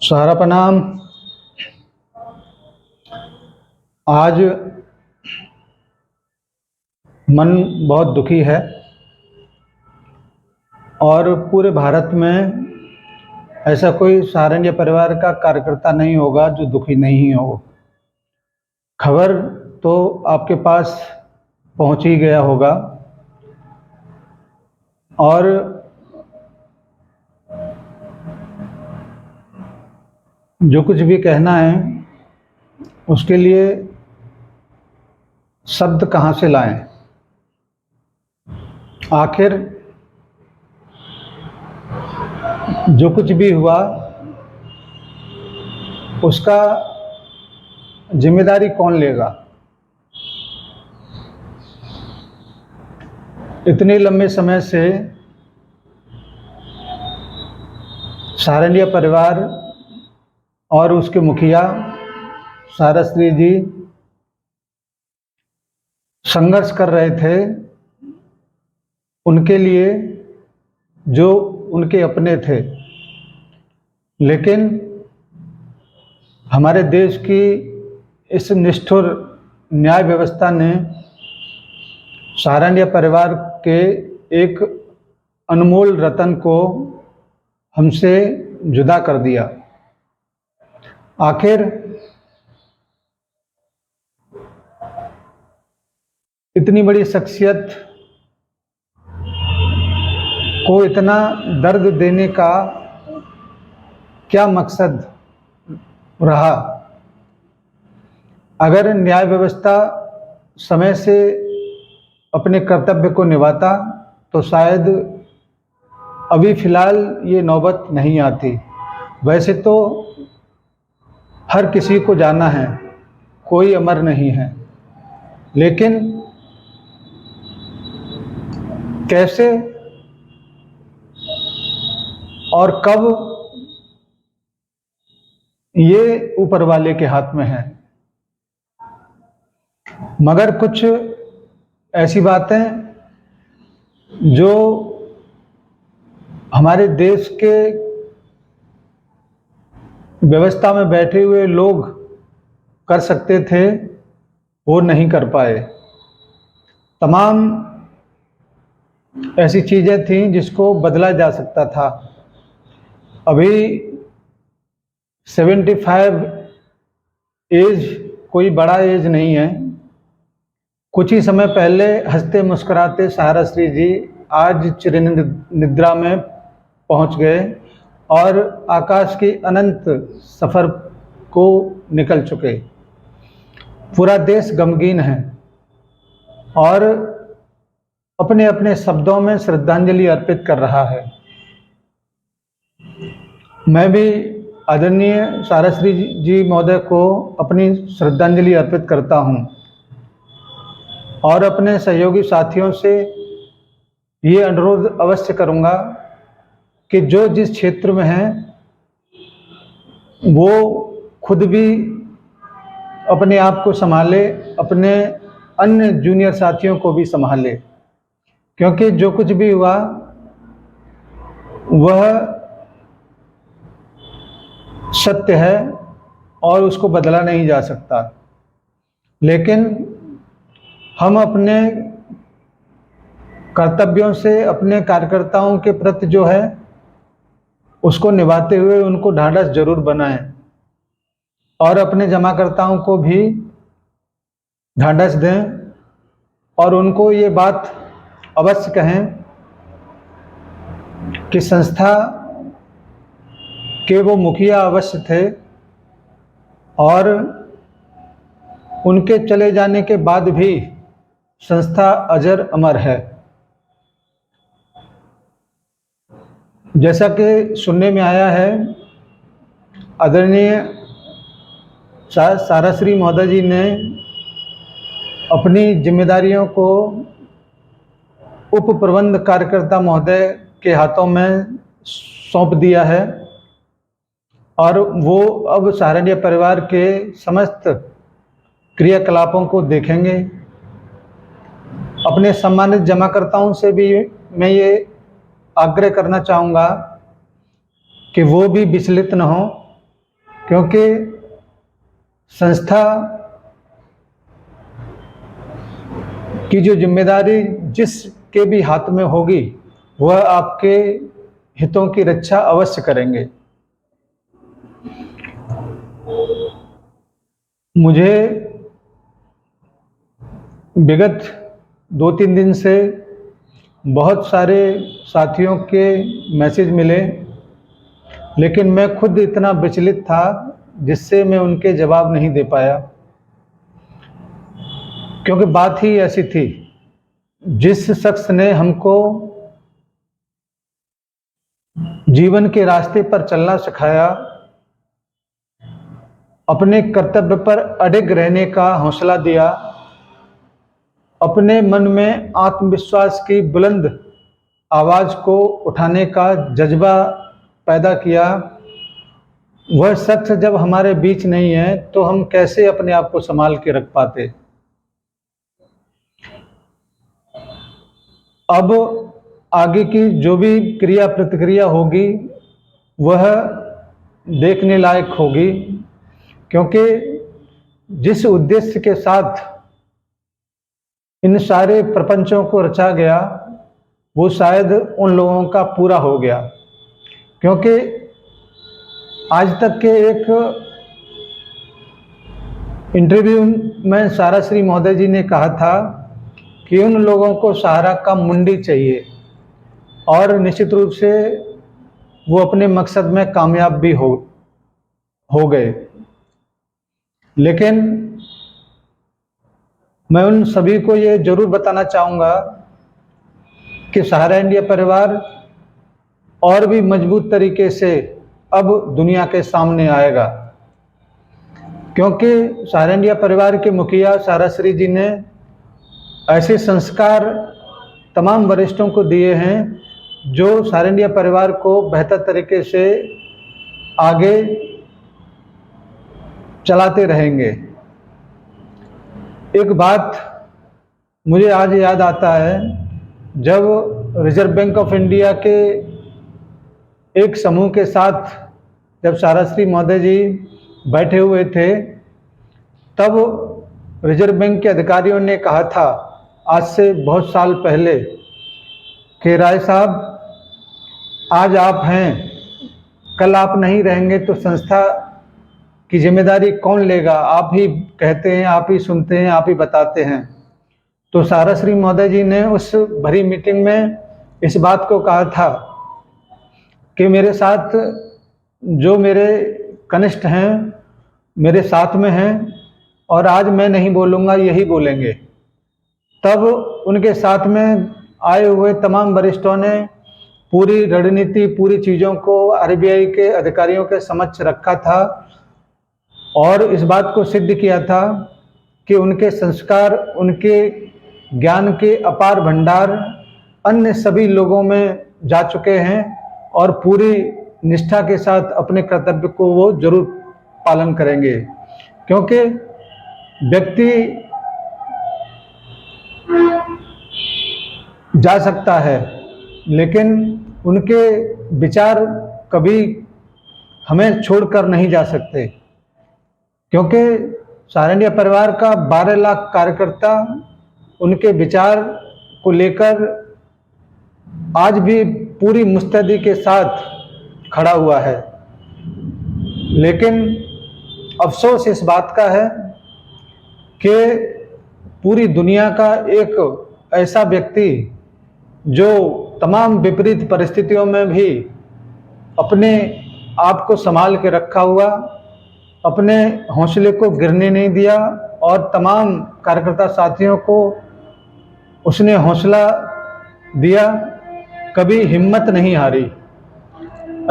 सारा प्रणाम। आज मन बहुत दुखी है और पूरे भारत में ऐसा कोई सहारनपुर परिवार का कार्यकर्ता नहीं होगा जो दुखी नहीं हो। खबर तो आपके पास पहुंच ही गया होगा और जो कुछ भी कहना है उसके लिए शब्द कहाँ से लाएं। आखिर जो कुछ भी हुआ उसका जिम्मेदारी कौन लेगा। इतने लंबे समय से सहारनपुर परिवार और उसके मुखिया साराश्री जी संघर्ष कर रहे थे उनके लिए जो उनके अपने थे, लेकिन हमारे देश की इस निष्ठुर न्याय व्यवस्था ने सहारनपुर परिवार के एक अनमोल रतन को हमसे जुदा कर दिया। आखिर इतनी बड़ी शख्सियत को इतना दर्द देने का क्या मकसद रहा। अगर न्याय व्यवस्था समय से अपने कर्तव्य को निभाता तो शायद अभी फ़िलहाल ये नौबत नहीं आती। वैसे तो हर किसी को जाना है, कोई अमर नहीं है, लेकिन कैसे और कब ये ऊपर वाले के हाथ में है। मगर कुछ ऐसी बातें जो हमारे देश के व्यवस्था में बैठे हुए लोग कर सकते थे वो नहीं कर पाए। तमाम ऐसी चीज़ें थीं जिसको बदला जा सकता था। अभी 75 एज कोई बड़ा एज नहीं है। कुछ ही समय पहले हंसते मुस्कुराते साराश्री जी आज चिर निद्रा में पहुंच गए और आकाश की अनंत सफ़र को निकल चुके। पूरा देश गमगीन है और अपने अपने शब्दों में श्रद्धांजलि अर्पित कर रहा है। मैं भी आदरणीय साराश्री जी महोदय को अपनी श्रद्धांजलि अर्पित करता हूं और अपने सहयोगी साथियों से ये अनुरोध अवश्य करूंगा कि जो जिस क्षेत्र में हैं वो खुद भी अपने आप को संभाले, अपने अन्य जूनियर साथियों को भी संभाले, क्योंकि जो कुछ भी हुआ वह सत्य है और उसको बदला नहीं जा सकता। लेकिन हम अपने कर्तव्यों से अपने कार्यकर्ताओं के प्रति जो है उसको निभाते हुए उनको ढाढ़स जरूर बनाएं और अपने जमाकर्ताओं को भी ढाढ़स दें और उनको ये बात अवश्य कहें कि संस्था के वो मुखिया अवश्य थे और उनके चले जाने के बाद भी संस्था अजर अमर है। जैसा कि सुनने में आया है, आदरणीय साराश्री महोदय जी ने अपनी जिम्मेदारियों को उप प्रबंध कार्यकर्ता महोदय के हाथों में सौंप दिया है और वो अब सहारनपुर परिवार के समस्त क्रियाकलापों को देखेंगे। अपने सम्मानित जमाकर्ताओं से भी मैं ये आग्रह करना चाहूँगा कि वो भी विचलित न हों क्योंकि संस्था की जो जिम्मेदारी जिसके भी हाथ में होगी वह आपके हितों की रक्षा अवश्य करेंगे। मुझे विगत 2-3 दिन से बहुत सारे साथियों के मैसेज मिले, लेकिन मैं खुद इतना विचलित था जिससे मैं उनके जवाब नहीं दे पाया, क्योंकि बात ही ऐसी थी। जिस शख्स ने हमको जीवन के रास्ते पर चलना सिखाया, अपने कर्तव्य पर अडिग रहने का हौसला दिया, अपने मन में आत्मविश्वास की बुलंद आवाज़ को उठाने का जज्बा पैदा किया, वह शख्स जब हमारे बीच नहीं है तो हम कैसे अपने आप को संभाल के रख पाते। अब आगे की जो भी क्रिया प्रतिक्रिया होगी वह देखने लायक होगी, क्योंकि जिस उद्देश्य के साथ इन सारे प्रपंचों को रचा गया वो शायद उन लोगों का पूरा हो गया। क्योंकि आज तक के एक इंटरव्यू में साराश्री महोदय जी ने कहा था कि उन लोगों को सहारा का मुंडी चाहिए, और निश्चित रूप से वो अपने मकसद में कामयाब भी हो गए। लेकिन मैं उन सभी को ये जरूर बताना चाहूँगा कि सहारा इंडिया परिवार और भी मजबूत तरीके से अब दुनिया के सामने आएगा, क्योंकि सहारा इंडिया परिवार के मुखिया साराश्री जी ने ऐसे संस्कार तमाम वरिष्ठों को दिए हैं जो सहारा इंडिया परिवार को बेहतर तरीके से आगे चलाते रहेंगे। एक बात मुझे आज याद आता है, जब रिजर्व बैंक ऑफ इंडिया के एक समूह के साथ जब साराश्री महोदय जी बैठे हुए थे, तब रिजर्व बैंक के अधिकारियों ने कहा था आज से बहुत साल पहले कि राय साहब आज आप हैं, कल आप नहीं रहेंगे तो संस्था की जिम्मेदारी कौन लेगा? आप ही कहते हैं, आप ही सुनते हैं, आप ही बताते हैं। तो साराश्री महोदय जी ने उस भरी मीटिंग में इस बात को कहा था कि मेरे साथ जो मेरे कनिष्ठ हैं मेरे साथ में हैं, और आज मैं नहीं बोलूँगा, यही बोलेंगे। तब उनके साथ में आए हुए तमाम वरिष्ठों ने पूरी रणनीति, पूरी चीज़ों को आरबीआई के अधिकारियों के समक्ष रखा था और इस बात को सिद्ध किया था कि उनके संस्कार, उनके ज्ञान के अपार भंडार अन्य सभी लोगों में जा चुके हैं और पूरी निष्ठा के साथ अपने कर्तव्य को वो जरूर पालन करेंगे। क्योंकि व्यक्ति जा सकता है लेकिन उनके विचार कभी हमें छोड़कर नहीं जा सकते, क्योंकि सहारा इंडिया परिवार का 12 लाख कार्यकर्ता उनके विचार को लेकर आज भी पूरी मुस्तैदी के साथ खड़ा हुआ है। लेकिन अफसोस इस बात का है कि पूरी दुनिया का एक ऐसा व्यक्ति जो तमाम विपरीत परिस्थितियों में भी अपने आप को संभाल के रखा हुआ, अपने हौसले को गिरने नहीं दिया और तमाम कार्यकर्ता साथियों को उसने हौसला दिया, कभी हिम्मत नहीं हारी।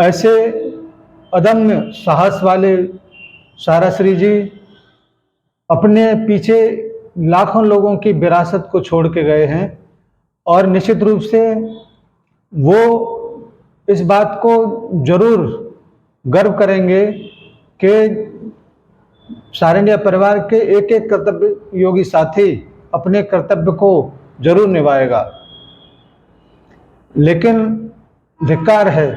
ऐसे अदम्य साहस वाले साराश्री जी अपने पीछे लाखों लोगों की विरासत को छोड़ के गए हैं और निश्चित रूप से वो इस बात को जरूर गर्व करेंगे कि सहारा इंडिया परिवार के एक एक कर्तव्य योगी साथी अपने कर्तव्य को जरूर निभाएगा। लेकिन धिक्कार है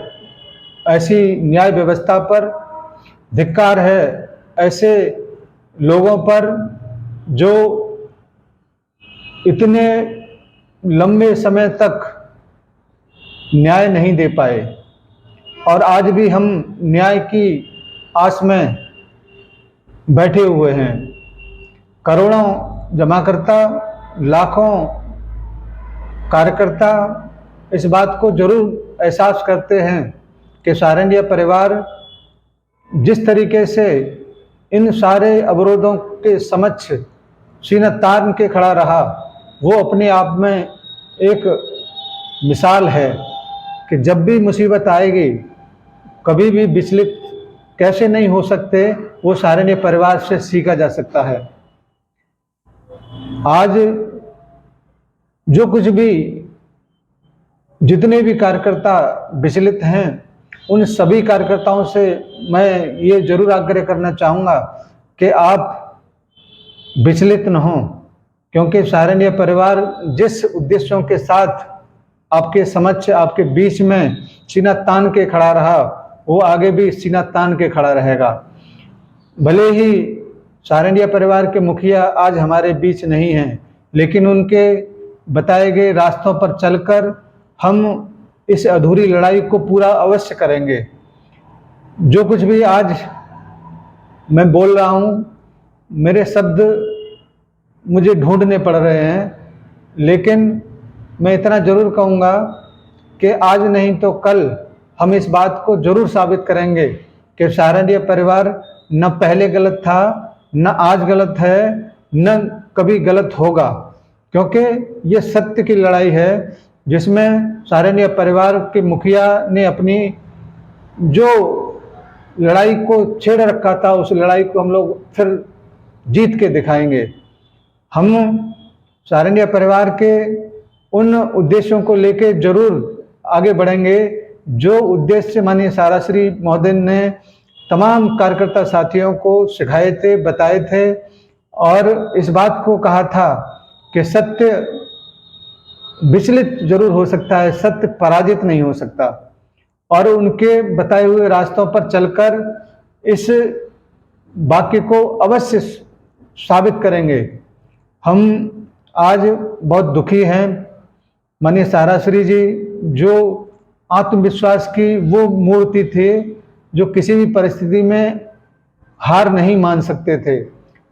ऐसी न्याय व्यवस्था पर धिक्कार है ऐसे लोगों पर जो इतने लंबे समय तक न्याय नहीं दे पाए और आज भी हम न्याय की आस में बैठे हुए हैं। करोड़ों जमाकर्ता, लाखों कार्यकर्ता इस बात को जरूर एहसास करते हैं कि सारंगिया परिवार जिस तरीके से इन सारे अवरोधों के समक्ष सीना तान के खड़ा रहा, वो अपने आप में एक मिसाल है कि जब भी मुसीबत आएगी कभी भी विचलित कैसे नहीं हो सकते, वो सारंगिया परिवार से सीखा जा सकता है। आज जो कुछ भी जितने भी कार्यकर्ता विचलित हैं, उन सभी कार्यकर्ताओं से मैं ये जरूर आग्रह करना चाहूँगा कि आप विचलित न हों, क्योंकि सारंगिया परिवार जिस उद्देश्यों के साथ आपके समक्ष, आपके बीच में सीना तान के खड़ा रहा, वो आगे भी सीना तान के खड़ा रहेगा। भले ही सारंगिया परिवार के मुखिया आज हमारे बीच नहीं हैं, लेकिन उनके बताए गए रास्तों पर चलकर हम इस अधूरी लड़ाई को पूरा अवश्य करेंगे। जो कुछ भी आज मैं बोल रहा हूँ, मेरे शब्द मुझे ढूंढने पड़ रहे हैं, लेकिन मैं इतना जरूर कहूँगा कि आज नहीं तो कल हम इस बात को जरूर साबित करेंगे कि सारंगिया परिवार न पहले गलत था, न आज गलत है, न कभी गलत होगा, क्योंकि ये सत्य की लड़ाई है जिसमें सारंगिया परिवार के मुखिया ने अपनी जो लड़ाई को छेड़ रखा था, उस लड़ाई को हम लोग फिर जीत के दिखाएंगे। हम सारंगिया परिवार के उन उद्देश्यों को लेके जरूर आगे बढ़ेंगे जो उद्देश्य माननीय साराश्री महोदय ने तमाम कार्यकर्ता साथियों को सिखाए थे, बताए थे और इस बात को कहा था कि सत्य विचलित जरूर हो सकता है, सत्य पराजित नहीं हो सकता। और उनके बताए हुए रास्तों पर चलकर इस वाक्य को अवश्य साबित करेंगे। हम आज बहुत दुखी हैं। माननीय साराश्री जी जो आत्मविश्वास की वो मूर्ति थे, जो किसी भी परिस्थिति में हार नहीं मान सकते थे,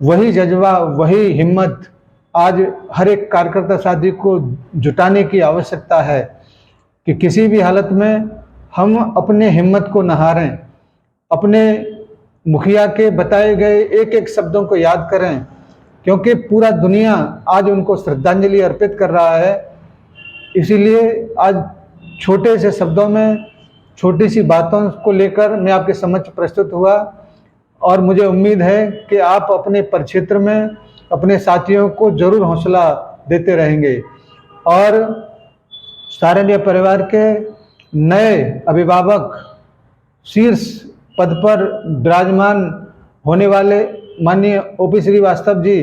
वही जज्बा, वही हिम्मत आज हर एक कार्यकर्ता साथी को जुटाने की आवश्यकता है कि किसी भी हालत में हम अपने हिम्मत को न हारें, अपने मुखिया के बताए गए एक एक शब्दों को याद करें, क्योंकि पूरा दुनिया आज उनको श्रद्धांजलि अर्पित कर रहा है। इसीलिए आज छोटे से शब्दों में छोटी सी बातों को लेकर मैं आपके समक्ष प्रस्तुत हुआ और मुझे उम्मीद है कि आप अपने परिक्षेत्र में अपने साथियों को जरूर हौसला देते रहेंगे और सारंगिया परिवार के नए अभिभावक शीर्ष पद पर विराजमान होने वाले माननीय ओपी श्रीवास्तव जी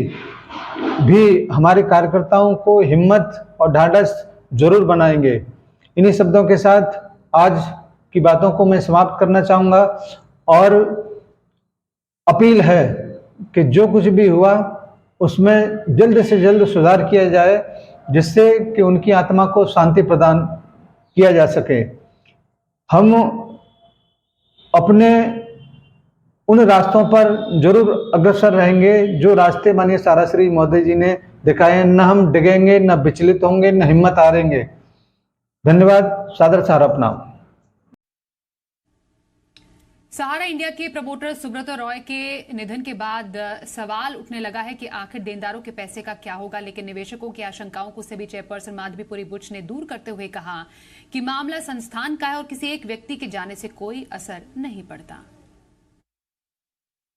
भी हमारे कार्यकर्ताओं को हिम्मत और ढाढ़स जरूर बनाएंगे। इन्हीं शब्दों के साथ आज की बातों को मैं समाप्त करना चाहूँगा और अपील है कि जो कुछ भी हुआ उसमें जल्द से जल्द सुधार किया जाए, जिससे कि उनकी आत्मा को शांति प्रदान किया जा सके। हम अपने उन रास्तों पर जरूर अग्रसर रहेंगे जो रास्ते माननीय साराश्री महोदय जी ने दिखाए। न हम डिगेंगे, न विचलित होंगे, न हिम्मत हारेंगे। धन्यवाद। सादर सहारा प्रणाम। सहारा इंडिया के प्रमोटर सुब्रत रॉय के निधन के बाद सवाल उठने लगा है कि आखिर देनदारों के पैसे का क्या होगा, लेकिन निवेशकों की आशंकाओं को सेबी चेयरपर्सन माधवीपुरी बुच ने दूर करते हुए कहा कि मामला संस्थान का है और किसी एक व्यक्ति के जाने से कोई असर नहीं पड़ता।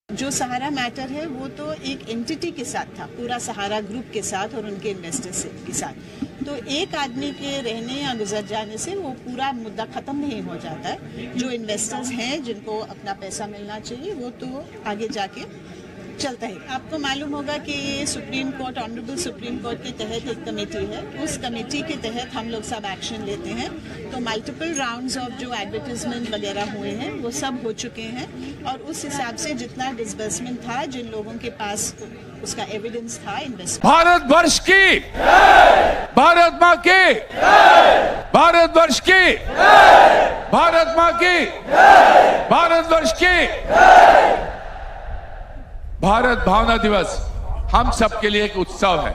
जो सहारा मैटर है वो तो एक एंटिटी के साथ था, पूरा सहारा ग्रुप के साथ और उनके इन्वेस्टर्स के साथ। तो एक आदमी के रहने या गुजर जाने से वो पूरा मुद्दा खत्म नहीं हो जाता है। जो इन्वेस्टर्स हैं जिनको अपना पैसा मिलना चाहिए वो तो आगे जाके चलता है। आपको मालूम होगा कि supreme court, honourable supreme court के तहत एक कमेटी है, उस कमेटी के तहत हम लोग सब एक्शन लेते हैं। तो मल्टीपल राउंड्स ऑफ जो एडवर्टाइजमेंट वगैरह हुए हैं वो सब हो चुके हैं और उस हिसाब से जितना डिसबर्समेंट था, जिन लोगों के पास उसका एविडेंस था इन्वेस्टमेंट। भारत वर्ष की, भारत माँ की, भारत वर्ष की, भारत माँ की, भारत वर्ष की। भारत भावना दिवस हम सबके लिए एक उत्सव है,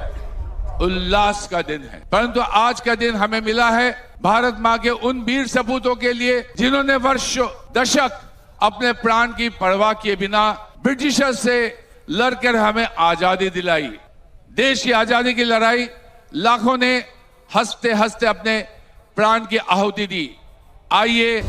उल्लास का दिन है। परंतु आज का दिन हमें मिला है भारत माँ के उन वीर सपूतों के लिए जिन्होंने वर्षों दशक अपने प्राण की परवाह किए बिना ब्रिटिशर से लड़कर हमें आजादी दिलाई। देश की आजादी की लड़ाई लाखों ने हंसते हंसते अपने प्राण की आहुति दी। आइए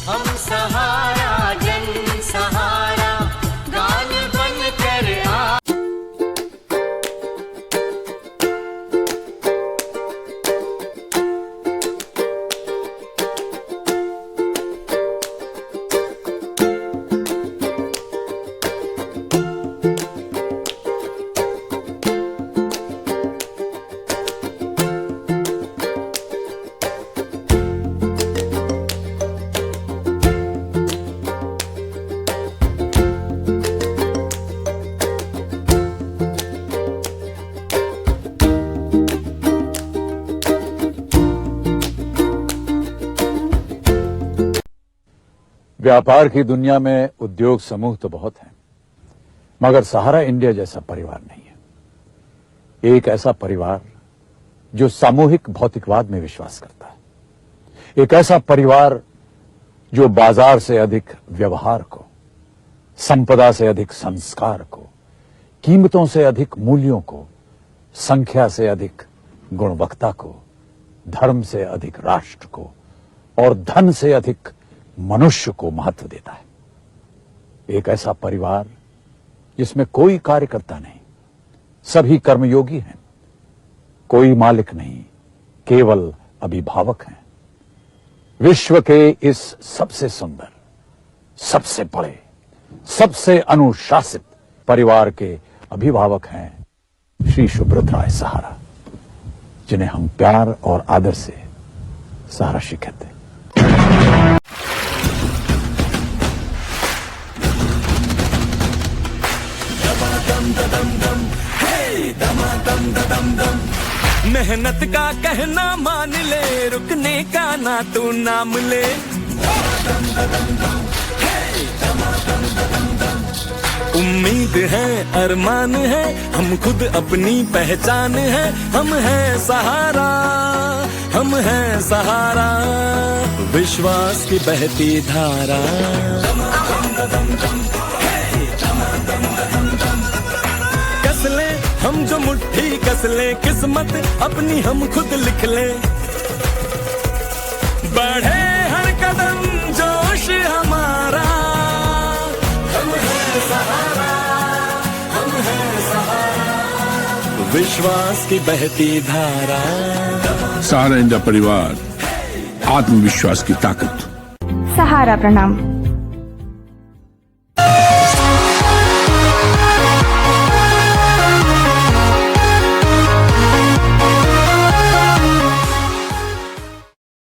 हम सहारा जन सहारा गान बन कर आ। व्यापार की दुनिया में उद्योग समूह तो बहुत हैं, मगर सहारा इंडिया जैसा परिवार नहीं है। एक ऐसा परिवार जो सामूहिक भौतिकवाद में विश्वास करता है, एक ऐसा परिवार जो बाजार से अधिक व्यवहार को, संपदा से अधिक संस्कार को, कीमतों से अधिक मूल्यों को, संख्या से अधिक गुणवत्ता को, धर्म से अधिक राष्ट्र को और धन से अधिक मनुष्य को महत्व देता है। एक ऐसा परिवार जिसमें कोई कार्यकर्ता नहीं, सभी कर्मयोगी हैं, कोई मालिक नहीं, केवल अभिभावक हैं। विश्व के इस सबसे सुंदर, सबसे बड़े, सबसे अनुशासित परिवार के अभिभावक हैं श्री सुब्रत राय सहारा, जिन्हें हम प्यार और आदर से सहारा श्री कहते हैं। मेहनत का कहना मान ले, रुकने का ना तू नाम ले। उम्मीद है, अरमान है, हम खुद अपनी पहचान है। हम हैं सहारा, हम हैं सहारा, विश्वास की बहती धारा। कस ले हम जो मुट्ठी कस ले, किस्मत अपनी हम खुद लिख ले। बढ़े हर कदम जोश हमारा, हम हैं सहारा, हम हैं सहारा, विश्वास की बहती धारा। सहारा इंडिया परिवार, आत्मविश्वास की ताकत। सहारा प्रणाम।